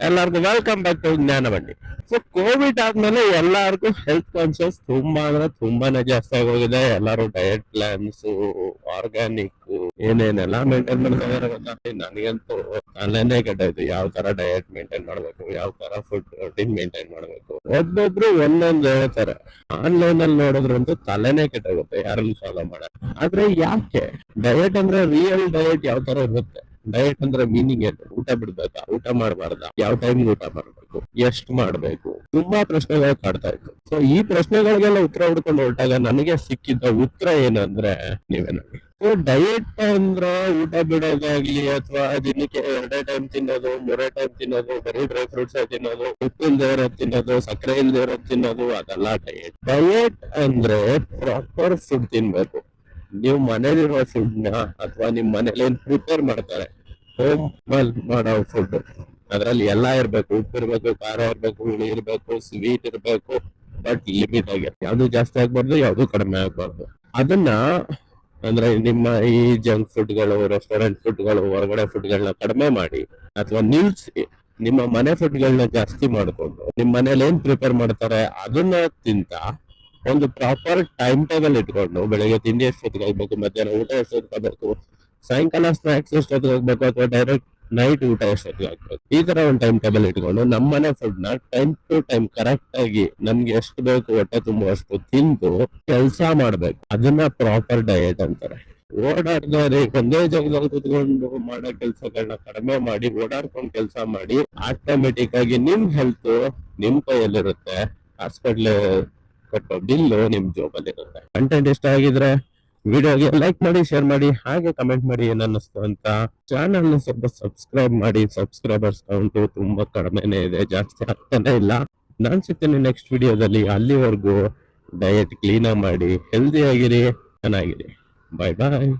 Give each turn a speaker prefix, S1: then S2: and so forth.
S1: ಎಲ್ಲರಿಗೂ welcome back to ಜ್ಞಾನ ಬಂಡಿ. ಸೊ ಕೋವಿಡ್ ಆದ್ಮೇಲೆ ಎಲ್ಲಾರ್ಗು ಹೆಲ್ತ್ ಕಾನ್ಶಿಯಸ್ ತುಂಬಾ ಅಂದ್ರೆ ತುಂಬಾನೇ ಜಾಸ್ತಿ ಆಗೋಗಿದೆ. ಎಲ್ಲಾರು ಡಯಟ್ ಪ್ಲಾನ್ಸ್, ಆರ್ಗ್ಯಾನಿಕ್ ಏನೇನೆಲ್ಲ ಮೇಂಟೈನ್ ಮಾಡ್ತಾ ಗೊತ್ತಾ. ನನಗಂತೂ ತಲೆನೇ ಕೆಟ್ಟೋಯ್ತು. ಯಾವ ತರ ಡಯಟ್ ಮೇಂಟೈನ್ ಮಾಡ್ಬೇಕು, ಯಾವ ತರ ಫುಡ್ ರೋಟೀನ್ ಮೇಂಟೈನ್ ಮಾಡ್ಬೇಕು. ಒಬ್ಬೊಬ್ರು ಒಂದೊಂದು ಹೇಳ್ತಾರೆ. ಆನ್ಲೈನ್ ಅಲ್ಲಿ ನೋಡಿದ್ರಂತೂ ತಲೆನೇ ಕೆಟ್ಟೋಗುತ್ತೆ ಯಾರಲ್ಲಿ ಫಾಲೋ ಮಾಡ. ಆದ್ರೆ ಯಾಕೆ ಡಯಟ್ ಅಂದ್ರೆ ರಿಯಲ್ ಡಯಟ್ ಯಾವ ತರ ಇರುತ್ತೆ? ಡಯಟ್ ಅಂದ್ರೆ ಮೀನಿಂಗ್ ಏನು? ಊಟ ಬಿಡ್ಬೇಕಾ, ಊಟ ಮಾಡಬಾರ್ದಾ, ಯಾವ ಟೈಮ್ ಊಟ ಮಾಡ್ಬೇಕು, ಎಷ್ಟು ಮಾಡ್ಬೇಕು, ತುಂಬಾ ಪ್ರಶ್ನೆಗಳು ಕಾಡ್ತಾ ಇತ್ತು. ಸೊ ಈ ಪ್ರಶ್ನೆಗಳಿಗೆಲ್ಲ ಉತ್ತರ ಹುಡ್ಕೊಂಡು ಹೊರಟಾಗ ನನಗೆ ಸಿಕ್ಕಿದ್ದ ಉತ್ತರ ಏನಂದ್ರೆ ನೀವೇ ನೋಡಿ. ಸೊ ಡಯಟ್ ಅಂದ್ರೆ ಊಟ ಬಿಡೋದಾಗ್ಲಿ ಅಥವಾ ದಿನಕ್ಕೆ 2 ಟೈಮ್ ತಿನ್ನೋದು, 3 ಟೈಮ್ ತಿನ್ನೋದು, ಬರೀ ಡ್ರೈ ಫ್ರೂಟ್ಸ್ ತಿನ್ನೋದು, ಉಪ್ಪು ಇಲ್ದೇ ಇರೋದ್ ತಿನ್ನೋದು, ಸಕ್ಕರೆ ಇಲ್ದೇ ಇರೋದ್ ತಿನ್ನೋದು, ಅದೆಲ್ಲ ಡಯಟ್. ಡಯಟ್ ಅಂದ್ರೆ ಪ್ರಾಪರ್ ಫುಡ್ ತಿನ್ಬೇಕು. ನೀವು ಮನೇಲಿರೋ ಫುಡ್ ನ ಅಥವಾ ನಿಮ್ ಮನೇಲಿ ಏನ್ ಪ್ರಿಪೇರ್ ಮಾಡ್ತಾರೆ, ಹೋಮ್ ಮಾಡೋ ಫುಡ್, ಅದ್ರಲ್ಲಿ ಎಲ್ಲಾ ಇರ್ಬೇಕು. ಉಪ್ಪು ಇರ್ಬೇಕು, ಖಾರ ಇರ್ಬೇಕು, ಹುಳಿ ಇರ್ಬೇಕು, ಸ್ವೀಟ್ ಇರ್ಬೇಕು, ಬಟ್ ಲಿಮಿಟ್ ಆಗಿ. ಯಾವ್ದು ಜಾಸ್ತಿ ಆಗ್ಬಾರ್ದು, ಯಾವ್ದು ಕಡಿಮೆ ಆಗ್ಬಾರ್ದು. ಅದನ್ನ ಅಂದ್ರೆ ನಿಮ್ಮ ಈ ಜಂಕ್ ಫುಡ್ಗಳು, ರೆಸ್ಟೋರೆಂಟ್ ಫುಡ್ಗಳು, ಹೊರಗಡೆ ಫುಡ್ಗಳನ್ನ ಕಡಿಮೆ ಮಾಡಿ ಅಥವಾ ನಿಲ್ಸಿ ನಿಮ್ಮ ಮನೆ ಫುಡ್ಗಳನ್ನ ಜಾಸ್ತಿ ಮಾಡ್ಕೊಂಡು ನಿಮ್ ಮನೇಲಿ ಏನ್ ಪ್ರಿಪೇರ್ ಮಾಡ್ತಾರೆ ಅದನ್ನ ತಿಂತ ಒಂದು ಪ್ರಾಪರ್ ಟೈಮ್ ಟೇಬಲ್ ಇಟ್ಕೊಂಡು ಬೆಳಗ್ಗೆ ತಿಂಡಿ ಎಷ್ಟೊತ್ತಿಗೆ ಆಗ್ಬೇಕು, ಮಧ್ಯಾಹ್ನ ಊಟ ಎಷ್ಟೊತ್ತಿಗೆ ಆಗ್ಬೇಕು, ಸಾಯಂಕಾಲ ಸ್ನಾಕ್ಸ್ ಎಷ್ಟೊತ್ತಿಗೆ ಆಗ್ಬೇಕು, ಅಥವಾ ಡೈರೆಕ್ಟ್ ನೈಟ್ ಊಟ ಎಷ್ಟೊತ್ತಿಗೆ ಆಗ್ಬೇಕು, ಈ ತರ ಒಂದು ಟೈಮ್ ಟೇಬಲ್ ಇಟ್ಕೊಂಡು ನಮ್ಮನೆ ಫುಡ್ ನ ಟೈಮ್ ಟು ಟೈಮ್ ಕರೆಕ್ಟ್ ಆಗಿ ನಮ್ಗೆ ಎಷ್ಟು ಬೇಕು ಹೊಟ್ಟೆ ತುಂಬುವಷ್ಟು ತಿಂದು ಕೆಲಸ ಮಾಡ್ಬೇಕು. ಅದನ್ನ ಪ್ರಾಪರ್ ಡಯಟ್ ಅಂತಾರೆ. ಓಡಾಡ್ದವ್ರೆ ಒಂದೇ ಜಾಗದಲ್ಲಿ ಕುತ್ಕೊಂಡು ಮಾಡೋ ಕೆಲ್ಸಗಳನ್ನ ಕಡಿಮೆ ಮಾಡಿ ಓಡಾಡ್ಕೊಂಡು ಕೆಲಸ ಮಾಡಿ ಆಟೋಮೆಟಿಕ್ ಆಗಿ ನಿಮ್ ಹೆಲ್ತ್ ನಿಮ್ ಕೈಯಲ್ಲಿರುತ್ತೆ. ಹಾಸ್ಪಿಟ್ಲ್ ಕಟ್ಟೋ ಬಿಲ್ಲು ನಿಮ್ ಜೋಬಲ್ಲಿ ಇರುತ್ತೆ. ಕಂಟೆಂಟ್ ಇಷ್ಟ ಆಗಿದ್ರೆ ವಿಡಿಯೋಗೆ ಲೈಕ್ ಮಾಡಿ, ಶೇರ್ ಮಾಡಿ, ಹಾಗೆ ಕಮೆಂಟ್ ಮಾಡಿ ಏನ್ ಅನ್ನಿಸ್ತು ಅಂತ. ಚಾನಲ್ ನ ಸ್ವಲ್ಪ ಸಬ್ಸ್ಕ್ರೈಬ್ ಮಾಡಿ. ಸಬ್ಸ್ಕ್ರೈಬರ್ಸ್ ಕೌಂಟ್ ತುಂಬಾ ಕಡಿಮೆನೇ ಇದೆ, ಜಾಸ್ತಿ ಆಗ್ತಾನೆ ಇಲ್ಲ. ನಾನ್ ಸಿಗ್ತೇನೆ ನೆಕ್ಸ್ಟ್ ವಿಡಿಯೋದಲ್ಲಿ. ಅಲ್ಲಿವರೆಗೂ ಡಯಟ್ ಕ್ಲೀನ್ ಮಾಡಿ, ಹೆಲ್ದಿ ಆಗಿರಿ, ಚೆನ್ನಾಗಿರಿ. ಬಾಯ್ ಬಾಯ್.